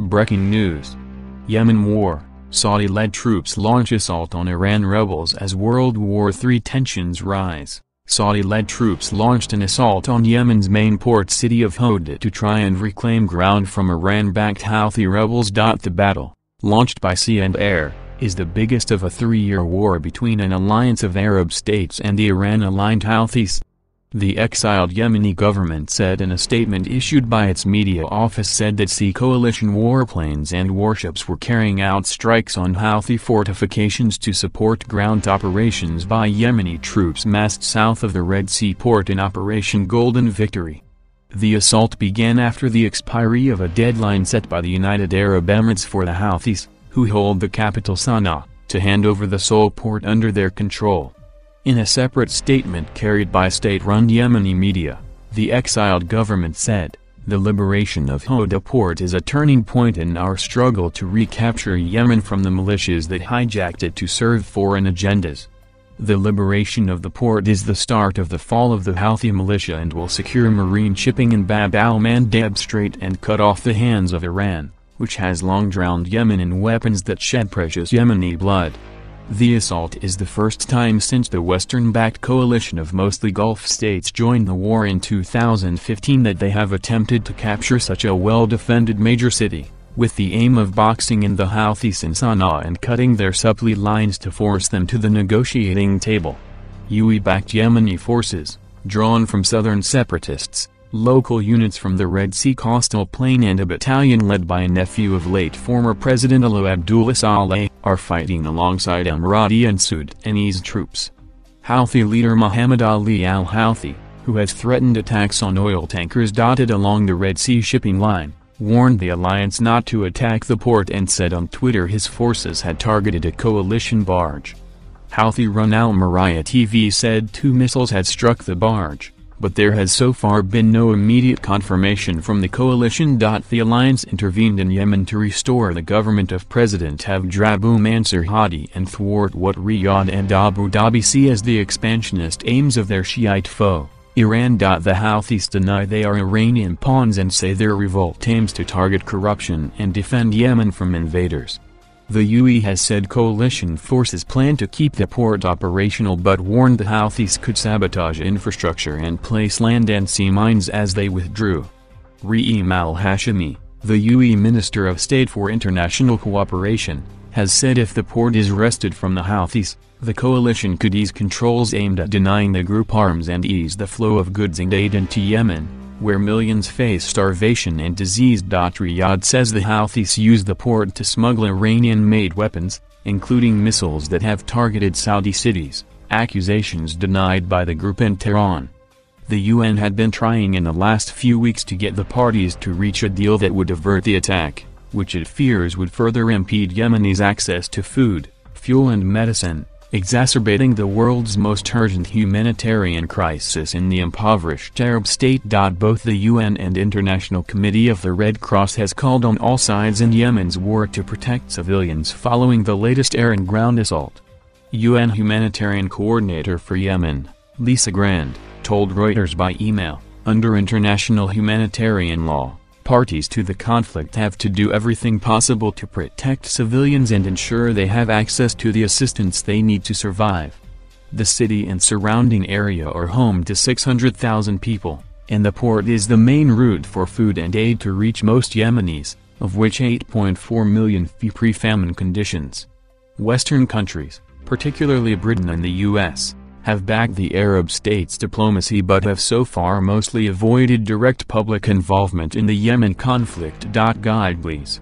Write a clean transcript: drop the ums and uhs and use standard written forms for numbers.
Breaking news. Yemen war. Saudi-led troops launch assault on Iran rebels as World War III tensions rise. Saudi-led troops launched an assault on Yemen's main port city of Hodeida to try and reclaim ground from Iran-backed Houthi rebels. The battle, launched by sea and air, is the biggest of a three-year war between an alliance of Arab states and the Iran-aligned Houthis. The exiled Yemeni government said in a statement issued by its media office said that Sea Coalition warplanes and warships were carrying out strikes on Houthi fortifications to support ground operations by Yemeni troops massed south of the Red Sea port in Operation Golden Victory. The assault began after the expiry of a deadline set by the United Arab Emirates for the Houthis, who hold the capital Sana'a, to hand over the sole port under their control. In a separate statement carried by state-run Yemeni media, the exiled government said, "The liberation of Hodeida port is a turning point in our struggle to recapture Yemen from the militias that hijacked it to serve foreign agendas. The liberation of the port is the start of the fall of the Houthi militia and will secure marine shipping in Bab al-Mandab Strait and cut off the hands of Iran, which has long drowned Yemen in weapons that shed precious Yemeni blood." The assault is the first time since the Western-backed coalition of mostly Gulf states joined the war in 2015 that they have attempted to capture such a well-defended major city, with the aim of boxing in the Houthis in Sana'a and cutting their supply lines to force them to the negotiating table. UAE-backed Yemeni forces, drawn from southern separatists, local units from the Red Sea coastal plain and a battalion led by a nephew of late former President Ali Abdullah Saleh, are fighting alongside Emirati and Sudanese troops. Houthi leader Muhammad Ali al-Houthi, who has threatened attacks on oil tankers dotted along the Red Sea shipping line, warned the alliance not to attack the port and said on Twitter his forces had targeted a coalition barge. Houthi-run Al Maraya TV said 2 missiles had struck the barge, but there has so far been no immediate confirmation from the coalition. The alliance intervened in Yemen to restore the government of President Abdrabbuh Mansur Hadi and thwart what Riyadh and Abu Dhabi see as the expansionist aims of their Shiite foe, Iran. The Houthis deny they are Iranian pawns and say their revolt aims to target corruption and defend Yemen from invaders. The UAE has said coalition forces plan to keep the port operational but warned the Houthis could sabotage infrastructure and place land and sea mines as they withdrew. Reem al-Hashimi, the UAE Minister of State for International Cooperation, has said if the port is wrested from the Houthis, the coalition could ease controls aimed at denying the group arms and ease the flow of goods and aid into Yemen, where millions face starvation and disease. Riyadh says the Houthis use the port to smuggle Iranian-made weapons, including missiles that have targeted Saudi cities, accusations denied by the group in Tehran. The UN had been trying in the last few weeks to get the parties to reach a deal that would avert the attack, which it fears would further impede Yemenis' access to food, fuel and medicine, exacerbating the world's most urgent humanitarian crisis in the impoverished Arab state. Both the UN and International Committee of the Red Cross has called on all sides in Yemen's war to protect civilians following the latest air and ground assault. UN Humanitarian Coordinator for Yemen, Lisa Grand, told Reuters by email, "Under international humanitarian law, parties to the conflict have to do everything possible to protect civilians and ensure they have access to the assistance they need to survive. The city and surrounding area are home to 600,000 people, and the port is the main route for food and aid to reach most Yemenis, of which 8.4 million flee pre-famine conditions." Western countries, particularly Britain and the US, have backed the Arab states' diplomacy but have so far mostly avoided direct public involvement in the Yemen conflict. Guide please.